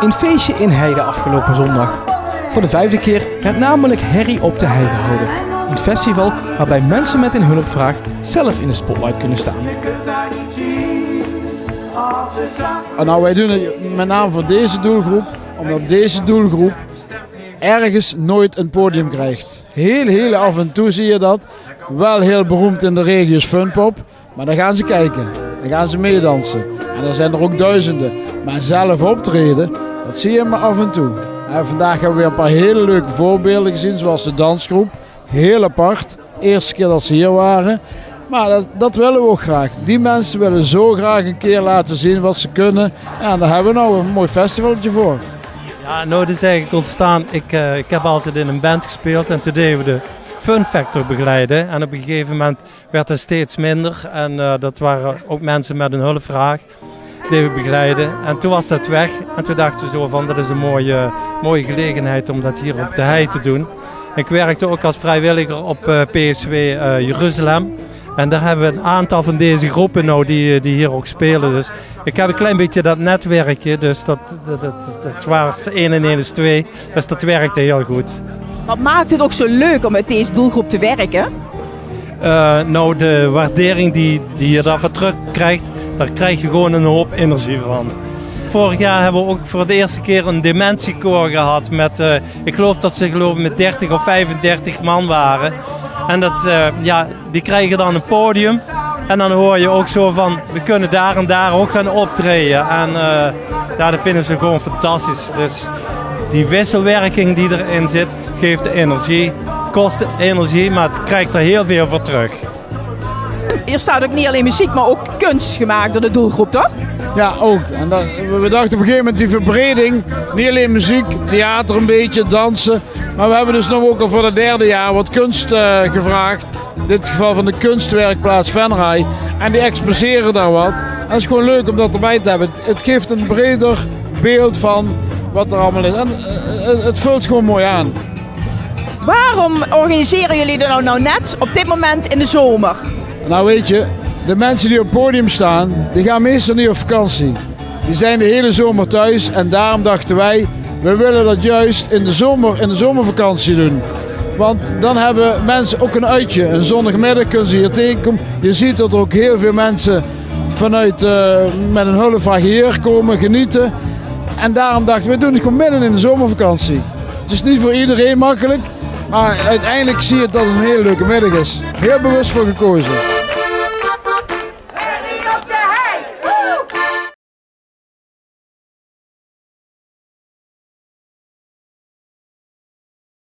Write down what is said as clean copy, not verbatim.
Een feestje in Heide afgelopen zondag. Voor de 5e keer werd namelijk Herrie op de Hei gehouden. Een festival waarbij mensen met een hulpvraag zelf in de spotlight kunnen staan. Nou, wij doen het met name voor deze doelgroep, omdat deze doelgroep ergens nooit een podium krijgt. Heel af en toe zie je dat. Wel heel beroemd in de regio is Funpop, maar dan gaan ze kijken. Dan gaan ze meedansen. En er zijn er ook duizenden. Maar zelf optreden, dat zie je maar af en toe. En vandaag hebben we weer een paar hele leuke voorbeelden gezien, zoals de dansgroep. Heel apart. Eerste keer dat ze hier waren. Maar dat willen we ook graag. Die mensen willen zo graag een keer laten zien wat ze kunnen. Ja, en daar hebben we nou een mooi festivaltje voor. Ja, nou, dat is eigenlijk ontstaan. Ik heb altijd in een band gespeeld en toen deden we de Fun Factor begeleiden. En op een gegeven moment werd het steeds minder. En dat waren ook mensen met een hulpvraag die we begeleiden. En toen was dat weg. En toen dachten we zo van, dat is een mooie gelegenheid om dat hier op de Hei te doen. Ik werkte ook als vrijwilliger op PSW Jeruzalem. En daar hebben we een aantal van deze groepen nou die hier ook spelen. Dus ik heb een klein beetje dat netwerkje. Dus dat was 1 en 1 is 2. Dus dat werkte heel goed. Wat maakt het ook zo leuk om met deze doelgroep te werken? Nou, de waardering die je daarvoor terugkrijgt, daar krijg je gewoon een hoop energie van. Vorig jaar hebben we ook voor de eerste keer een dementiekoor gehad. Ik geloof dat ze met 30 of 35 man waren. En die krijgen dan een podium. En dan hoor je ook zo van, we kunnen daar en daar ook gaan optreden. En dat vinden ze gewoon fantastisch. Dus die wisselwerking die erin zit, geeft de energie. Kost energie, maar het krijgt er heel veel voor terug. Hier staat ook niet alleen muziek, maar ook kunst gemaakt door de doelgroep, toch? Ja, ook. En we dachten op een gegeven moment die verbreding. Niet alleen muziek, theater een beetje, dansen. Maar we hebben dus nog ook al voor het 3e jaar wat kunst gevraagd. In dit geval van de kunstwerkplaats Venray. En die exposeren daar wat. En het is gewoon leuk om dat erbij te hebben. Het geeft een breder beeld van wat er allemaal is. En het vult gewoon mooi aan. Waarom organiseren jullie er nou net op dit moment in de zomer? Nou weet je, de mensen die op het podium staan, die gaan meestal niet op vakantie. Die zijn de hele zomer thuis en daarom dachten wij, we willen dat juist in de zomervakantie doen. Want dan hebben mensen ook een uitje. Een zondagmiddag kunnen ze hier tegenkomen. Je ziet dat er ook heel veel mensen vanuit met een hulpvraag hier komen genieten. En daarom dachten we doen het gewoon midden in de zomervakantie. Het is niet voor iedereen makkelijk. Maar uiteindelijk zie je dat het een hele leuke middag is. Heel bewust voor gekozen.